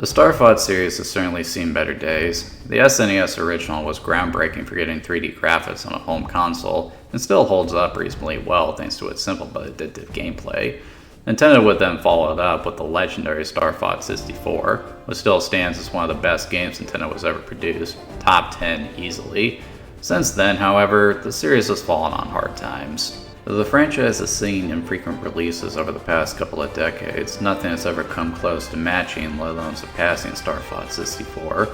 The Starfox series has certainly seen better days. The SNES original was groundbreaking for getting 3D graphics on a home console, and still holds up reasonably well thanks to its simple but addictive gameplay. Nintendo would then follow it up with the legendary Starfox 64, which still stands as one of the best games Nintendo has ever produced, top 10 easily. Since then, however, the series has fallen on hard times. Though the franchise has seen infrequent releases over the past couple of decades, nothing has ever come close to matching, let alone surpassing Starfox 64.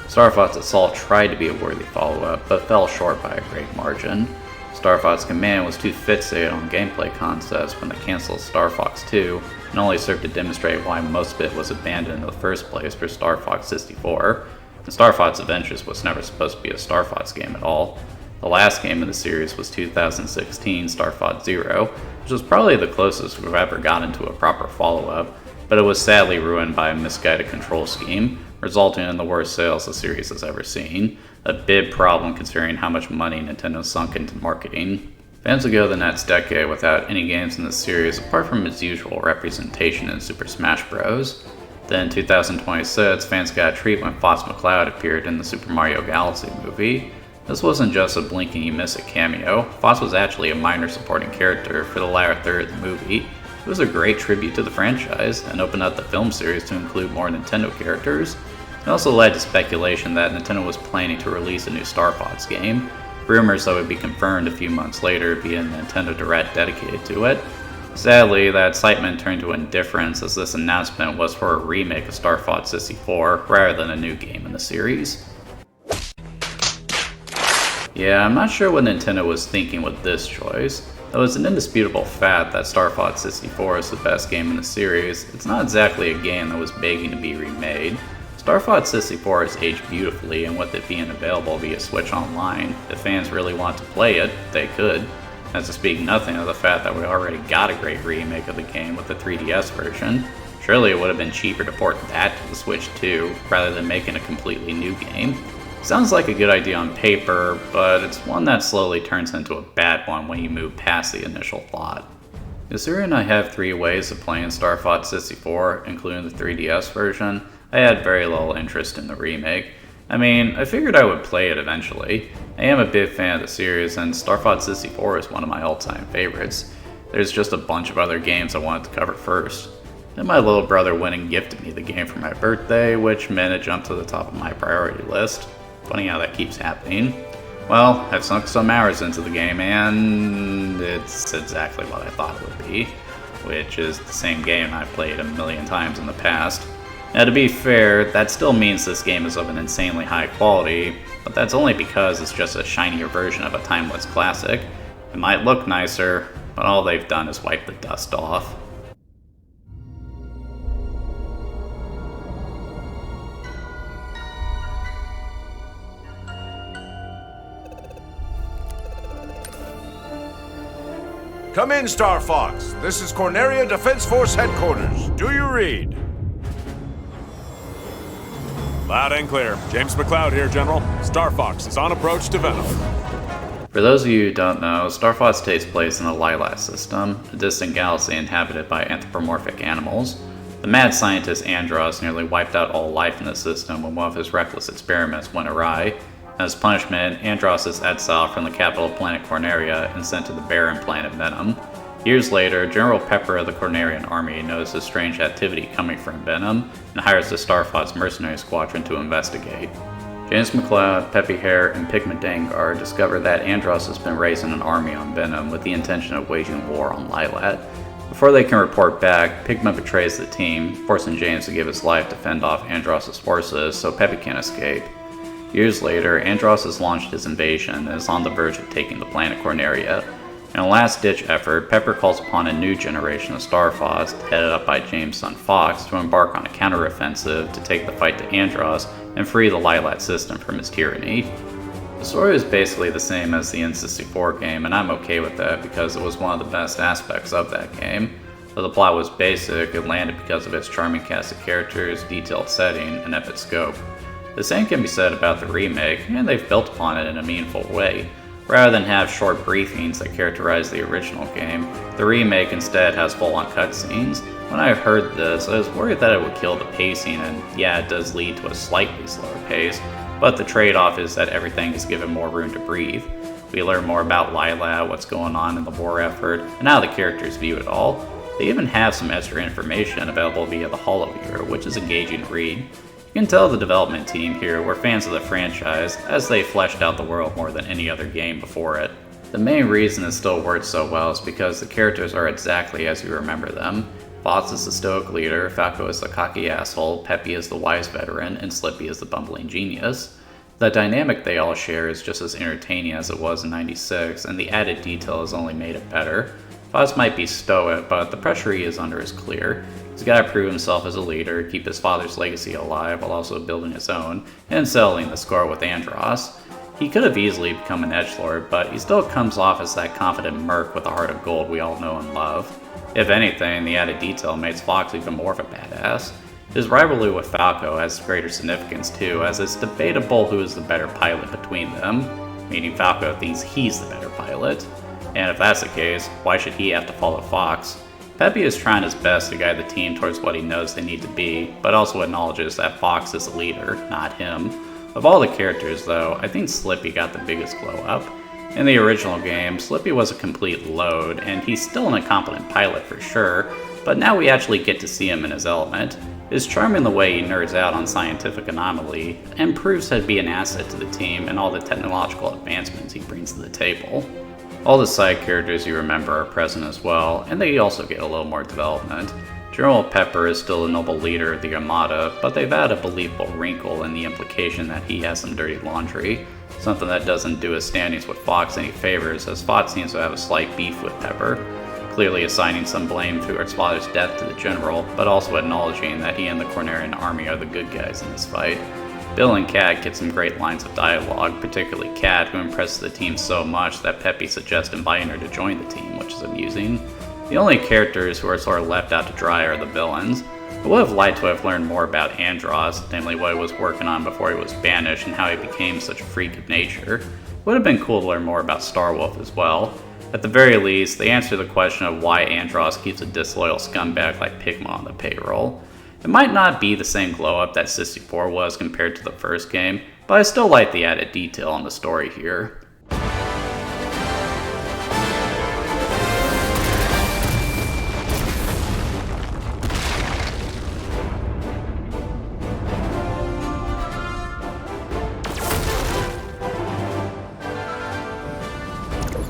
Star Fox Assault tried to be a worthy follow-up, but fell short by a great margin. Star Fox Command was too fixated on gameplay concepts when they canceled Star Fox 2, and only served to demonstrate why most of it was abandoned in the first place for Star Fox 64. And Star Fox Adventures was never supposed to be a Star Fox game at all. The last game in the series was 2016 Star Fox Zero, which was probably the closest we've ever gotten to a proper follow-up, but it was sadly ruined by a misguided control scheme, resulting in the worst sales the series has ever seen, a big problem considering how much money Nintendo sunk into marketing. Fans would go the next decade without any games in the series apart from its usual representation in Super Smash Bros. Then in 2026, fans got a treat when Fox McCloud appeared in the Super Mario Galaxy movie. This wasn't just a blink and you miss it cameo. Fox was actually a minor supporting character for the latter third of the movie. It was a great tribute to the franchise, and opened up the film series to include more Nintendo characters. It also led to speculation that Nintendo was planning to release a new Star Fox game, rumors that would be confirmed a few months later via a Nintendo Direct dedicated to it. Sadly, that excitement turned to indifference as this announcement was for a remake of Star Fox 64 rather than a new game in the series. Yeah, I'm not sure what Nintendo was thinking with this choice. Though it's an indisputable fact that Star Fox 64 is the best game in the series, it's not exactly a game that was begging to be remade. Star Fox 64 has aged beautifully, and with it being available via Switch Online, if fans really want to play it, they could. Not to speak nothing of the fact that we already got a great remake of the game with the 3DS version. Surely it would have been cheaper to port that to the Switch too, rather than making a completely new game. Sounds like a good idea on paper, but it's one that slowly turns into a bad one when you move past the initial thought. Considering I have 3 ways of playing Star Fox 64, including the 3DS version, I had very little interest in the remake. I mean, I figured I would play it eventually. I am a big fan of the series, and Star Fox 64 is one of my all-time favorites. There's just a bunch of other games I wanted to cover first. Then my little brother went and gifted me the game for my birthday, which meant it jumped to the top of my priority list. Funny how that keeps happening. Well, I've sunk some hours into the game, and it's exactly what I thought it would be, which is the same game I've played a million times in the past. Now, to be fair, that still means this game is of an insanely high quality, but that's only because it's just a shinier version of a timeless classic. It might look nicer, but all they've done is wipe the dust off. Come in, Star Fox. This is Corneria Defense Force Headquarters. Do you read? Loud and clear. James McCloud here, General. Starfox is on approach to Venom. For those of you who don't know, Starfox takes place in the Lilac system, a distant galaxy inhabited by anthropomorphic animals. The mad scientist Andros nearly wiped out all life in the system when one of his reckless experiments went awry. As punishment, Andros is exiled from the capital planet Corneria and sent to the barren planet Venom. Years later, General Pepper of the Cornerian army notices strange activity coming from Venom and hires the Starfox mercenary squadron to investigate. James McCloud, Peppy Hare, and Pigment Dangar discover that Andros has been raising an army on Venom with the intention of waging war on Lilac. Before they can report back, Pigment betrays the team, forcing James to give his life to fend off Andros' forces so Peppy can escape. Years later, Andros has launched his invasion and is on the verge of taking the planet Corneria. In a last-ditch effort, Pepper calls upon a new generation of Starfox, headed up by James' son Fox, to embark on a counteroffensive to take the fight to Andros and free the Lilac system from its tyranny. The story is basically the same as the N64 game, and I'm okay with that because it was one of the best aspects of that game. Though the plot was basic, it landed because of its charming cast of characters, detailed setting, and epic scope. The same can be said about the remake, and they've built upon it in a meaningful way. Rather than have short briefings that characterize the original game, the remake instead has full-on cutscenes. When I heard this, I was worried that it would kill the pacing, and yeah, it does lead to a slightly slower pace, but the trade-off is that everything is given more room to breathe. We learn more about Lila, what's going on in the war effort, and how the characters view it all. They even have some extra information available via the HoloViewer, which is engaging to read. You can tell the development team here were fans of the franchise, as they fleshed out the world more than any other game before it. The main reason it still works so well is because the characters are exactly as you remember them. Fox is the stoic leader, Falco is the cocky asshole, Peppy is the wise veteran, and Slippy is the bumbling genius. The dynamic they all share is just as entertaining as it was in '96, and the added detail has only made it better. Fox might be stoic, but the pressure he is under is clear. He's got to prove himself as a leader, keep his father's legacy alive while also building his own, and settling the score with Andros. He could have easily become an edgelord, but he still comes off as that confident merc with a heart of gold we all know and love. If anything, the added detail makes Fox even more of a badass. His rivalry with Falco has greater significance too, as it's debatable who is the better pilot between them, meaning Falco thinks he's the better pilot. And if that's the case, why should he have to follow Fox? Peppy is trying his best to guide the team towards what he knows they need to be, but also acknowledges that Fox is the leader, not him. Of all the characters though, I think Slippy got the biggest glow up. In the original game, Slippy was a complete load, and he's still an incompetent pilot for sure, but now we actually get to see him in his element. It's charming the way he nerds out on scientific anomaly, and proves to be an asset to the team and all the technological advancements he brings to the table. All the side characters you remember are present as well, and they also get a little more development. General Pepper is still the noble leader of the Armada, but they've added a believable wrinkle in the implication that he has some dirty laundry, something that doesn't do his standings with Fox any favors, as Fox seems to have a slight beef with Pepper, clearly assigning some blame to his father's death to the general, but also acknowledging that he and the Cornerian army are the good guys in this fight. Bill and Kat get some great lines of dialogue, particularly Kat, who impresses the team so much that Peppy suggests inviting her to join the team, which is amusing. The only characters who are sort of left out to dry are the villains. I would have liked to have learned more about Andros, namely what he was working on before he was banished and how he became such a freak of nature. It would have been cool to learn more about Starwolf as well. At the very least, they answer the question of why Andros keeps a disloyal scumbag like Pigma on the payroll. It might not be the same glow-up that 64 was compared to the first game, but I still like the added detail on the story here.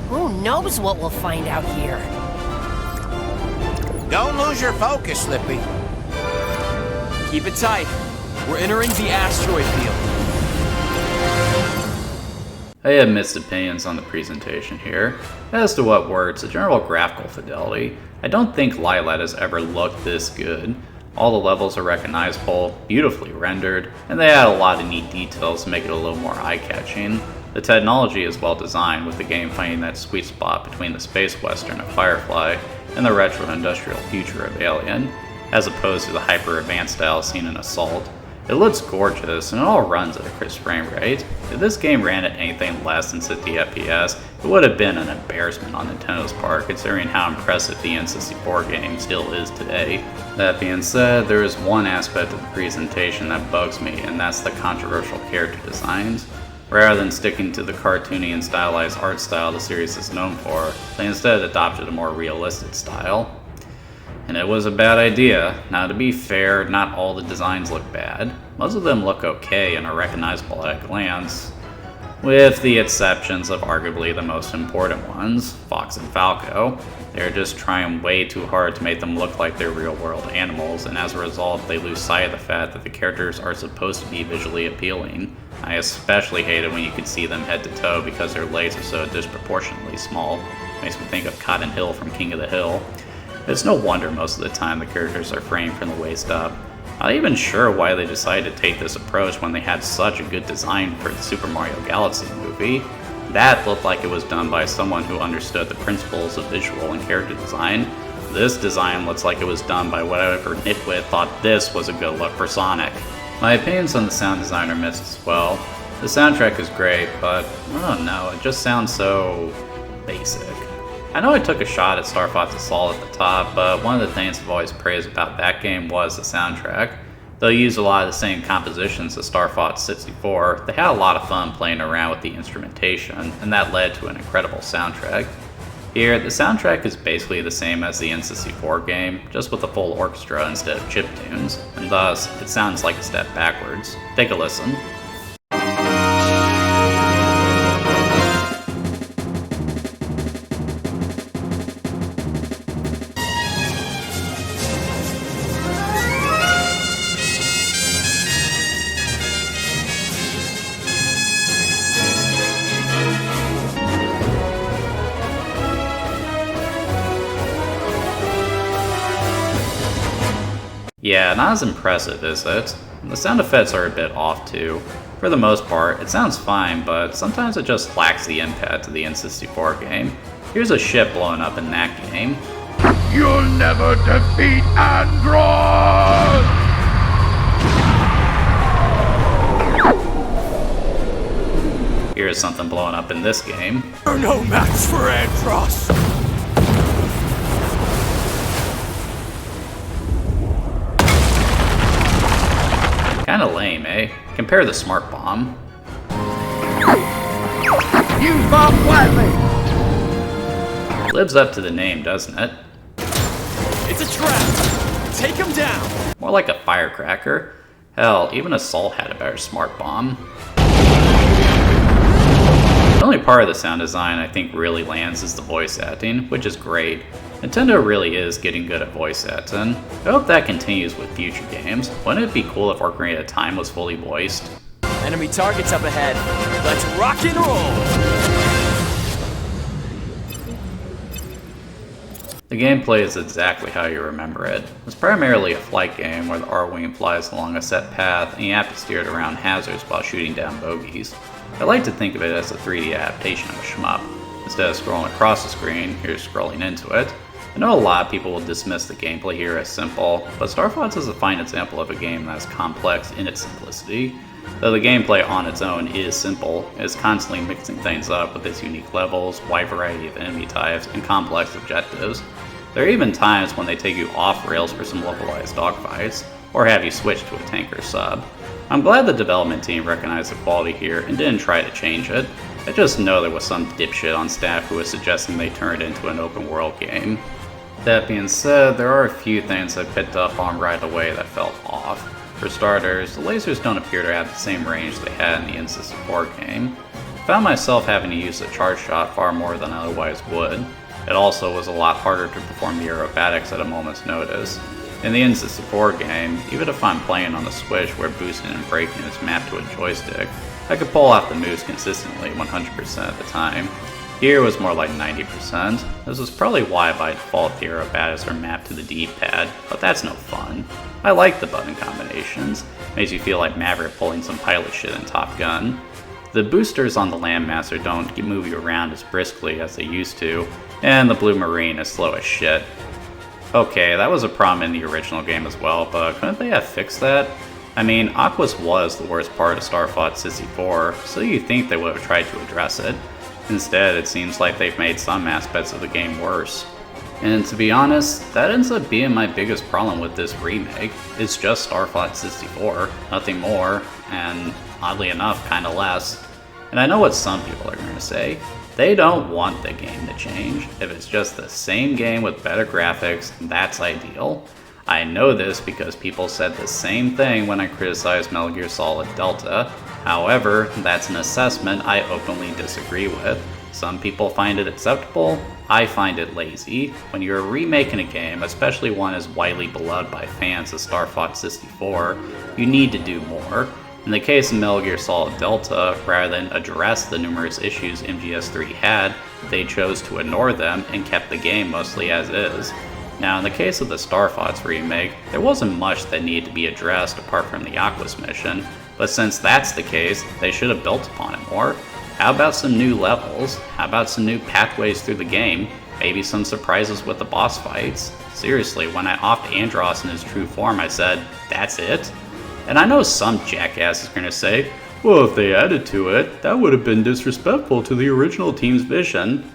Who knows what we'll find out here? Don't lose your focus, Slippy. Keep it tight. We're entering the asteroid field. I have mixed opinions on the presentation here. As to what works, the general graphical fidelity, I don't think Lilat has ever looked this good. All the levels are recognizable, beautifully rendered, and they add a lot of neat details to make it a little more eye-catching. The technology is well designed, with the game finding that sweet spot between the space western of Firefly and the retro-industrial future of Alien, as opposed to the hyper-advanced style seen in Assault. It looks gorgeous, and it all runs at a crisp frame rate. If this game ran at anything less than 60 FPS, it would have been an embarrassment on Nintendo's part, considering how impressive the N64 game still is today. That being said, there is one aspect of the presentation that bugs me, and that's the controversial character designs. Rather than sticking to the cartoony and stylized art style the series is known for, they instead adopted a more realistic style. And it was a bad idea. Now, to be fair, not all the designs look bad. Most of them look okay and are recognizable at a glance, with the exceptions of arguably the most important ones, Fox and Falco. They're just trying way too hard to make them look like they're real-world animals, and as a result, they lose sight of the fact that the characters are supposed to be visually appealing. I especially hate it when you can see them head to toe because their legs are so disproportionately small. Makes me think of Cotton Hill from King of the Hill. It's no wonder most of the time the characters are framed from the waist up. Not even sure why they decided to take this approach when they had such a good design for the Super Mario Galaxy movie. That looked like it was done by someone who understood the principles of visual and character design. This design looks like it was done by whatever nitwit thought this was a good look for Sonic. My opinions on the sound design are mixed as well. The soundtrack is great, but I don't know, it just sounds so basic. I know I took a shot at Starfox Assault at the top, but one of the things I've always praised about that game was the soundtrack. Though you use a lot of the same compositions as Starfox 64, they had a lot of fun playing around with the instrumentation, and that led to an incredible soundtrack. Here, the soundtrack is basically the same as the N64 game, just with a full orchestra instead of chiptunes, and thus, it sounds like a step backwards. Take a listen. Yeah, not as impressive, is it? The sound effects are a bit off too. For the most part, it sounds fine, but sometimes it just lacks the impact of the N64 game. Here's a ship blowing up in that game. You'll never defeat Andross! Here's something blowing up in this game. You're no match for Andross! Kinda lame, eh? Compare the smart bomb. Use bomb quietly! Lives up to the name, doesn't it? It's a trap! Take him down! More like a firecracker. Hell, even Assault had a better smart bomb. The only part of the sound design I think really lands is the voice acting, which is great. Nintendo really is getting good at voice acting. I hope that continues with future games. Wouldn't it be cool if Ocarina of Time was fully voiced? Enemy targets up ahead. Let's rock and roll! The gameplay is exactly how you remember it. It's primarily a flight game where the R-Wing flies along a set path and you have to steer it around hazards while shooting down bogeys. I like to think of it as a 3D adaptation of a shmup. Instead of scrolling across the screen, you're scrolling into it. I know a lot of people will dismiss the gameplay here as simple, but Starfox is a fine example of a game that is complex in its simplicity. Though the gameplay on its own is simple, it is constantly mixing things up with its unique levels, wide variety of enemy types, and complex objectives. There are even times when they take you off rails for some localized dogfights, or have you switch to a tank or sub. I'm glad the development team recognized the quality here and didn't try to change it. I just know there was some dipshit on staff who was suggesting they turn it into an open world game. That being said, there are a few things I picked up on right away that felt off. For starters, the lasers don't appear to have the same range they had in the N64 game. I found myself having to use the charge shot far more than I otherwise would. It also was a lot harder to perform the aerobatics at a moment's notice. In the N64 game, even if I'm playing on the Switch where boosting and braking is mapped to a joystick, I could pull off the moves consistently 100% of the time. Here was more like 90%. This is probably why by default the aerobatics are mapped to the D-pad, but that's no fun. I like the button combinations. Makes you feel like Maverick pulling some pilot shit in Top Gun. The boosters on the Landmaster don't move you around as briskly as they used to, and the Blue Marine is slow as shit. Okay, that was a problem in the original game as well, but couldn't they have fixed that? I mean, Aquos was the worst part of Starfox 64, so you'd think they would have tried to address it. Instead, it seems like they've made some aspects of the game worse. And to be honest, that ends up being my biggest problem with this remake. It's just Starfox 64, nothing more, and oddly enough, kinda less. And I know what some people are going to say. They don't want the game to change. If it's just the same game with better graphics, that's ideal. I know this because people said the same thing when I criticized Metal Gear Solid Delta. However, that's an assessment I openly disagree with. Some people find it acceptable, I find it lazy. When you're remaking a game, especially one as widely beloved by fans as Starfox 64, you need to do more. In the case of Metal Gear Solid Delta, rather than address the numerous issues MGS3 had, they chose to ignore them and kept the game mostly as is. Now, in the case of the Starfox remake, there wasn't much that needed to be addressed apart from the Aquos mission, but since that's the case, they should have built upon it more. How about some new levels? How about some new pathways through the game? Maybe some surprises with the boss fights? Seriously, when I offed Andross in his true form, I said, that's it? And I know some jackass is gonna say, well, if they added to it, that would have been disrespectful to the original team's vision.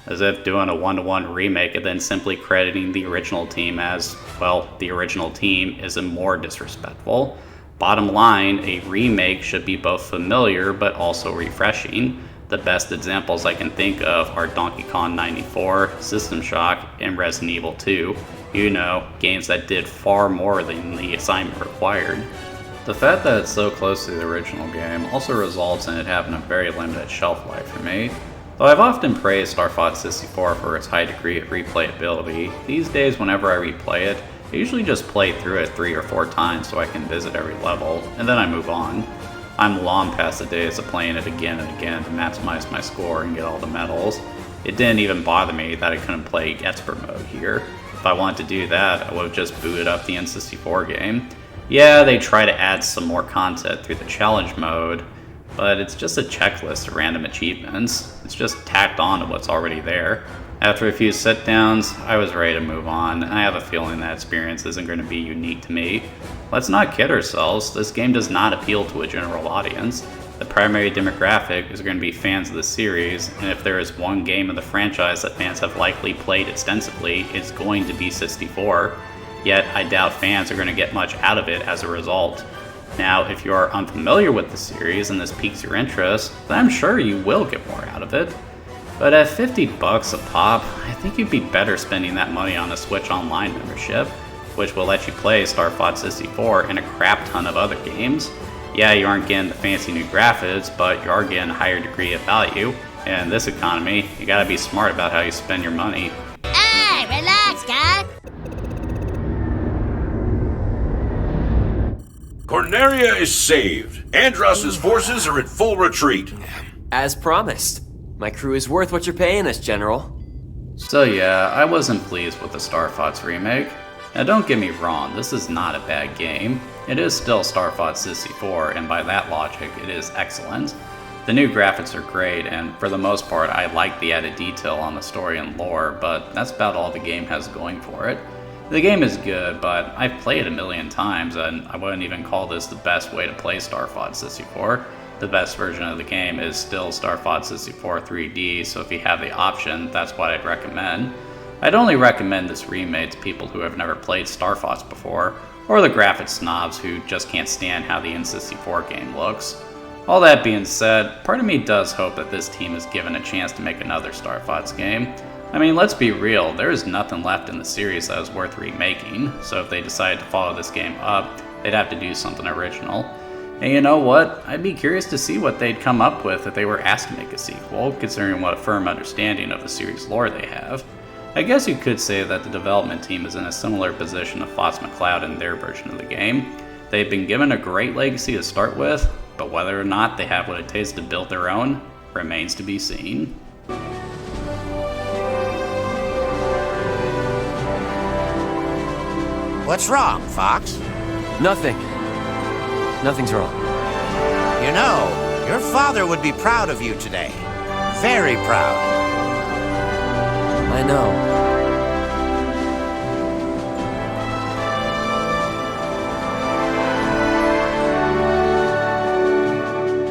as if doing a one-to-one remake and then simply crediting the original team as, well, the original team isn't more disrespectful. Bottom line, a remake should be both familiar but also refreshing. The best examples I can think of are Donkey Kong 94, System Shock, and Resident Evil 2. You know, games that did far more than the assignment required. The fact that it's so close to the original game also results in it having a very limited shelf life for me. Though I've often praised Starfox 64 for its high degree of replayability, these days whenever I replay it, I usually just play through it 3 or 4 times so I can visit every level, and then I move on. I'm long past the days of playing it again and again to maximize my score and get all the medals. It didn't even bother me that I couldn't play expert mode here. If I wanted to do that, I would have just booted up the N64 game. Yeah, they try to add some more content through the challenge mode, but it's just a checklist of random achievements. It's just tacked on to what's already there. After a few sit-downs, I was ready to move on, and I have a feeling that experience isn't going to be unique to me. Let's not kid ourselves, this game does not appeal to a general audience. The primary demographic is going to be fans of the series, and if there is one game of the franchise that fans have likely played extensively, it's going to be 64. Yet, I doubt fans are going to get much out of it as a result. Now, if you are unfamiliar with the series and this piques your interest, then I'm sure you will get more out of it. But at $50 a pop, I think you'd be better spending that money on a Switch Online membership, which will let you play Starfox 64 and a crap ton of other games. Yeah, you aren't getting the fancy new graphics, but you are getting a higher degree of value. And in this economy, you gotta be smart about how you spend your money. Hey, relax, guy. Corneria is saved. Andross's forces are in full retreat. As promised. My crew is worth what you're paying us, General. So yeah, I wasn't pleased with the Starfox remake. Now don't get me wrong, this is not a bad game. It is still Starfox 64, and by that logic, it is excellent. The new graphics are great, and for the most part, I like the added detail on the story and lore, but that's about all the game has going for it. The game is good, but I've played it a million times, and I wouldn't even call this the best way to play Starfox 64. The best version of the game is still Starfox 64 3D, so if you have the option, that's what I'd recommend. I'd only recommend this remake to people who have never played Starfox before, or the graphics snobs who just can't stand how the N64 game looks. All that being said, part of me does hope that this team is given a chance to make another Starfox game. I mean, let's be real, there is nothing left in the series that is worth remaking, so if they decide to follow this game up, they'd have to do something original. And you know what? I'd be curious to see what they'd come up with if they were asked to make a sequel, considering what a firm understanding of the series lore they have. I guess you could say that the development team is in a similar position to Fox McCloud in their version of the game. They've been given a great legacy to start with, but whether or not they have what it takes to build their own remains to be seen. What's wrong, Fox? Nothing. Nothing's wrong. You know, your father would be proud of you today. Very proud. I know.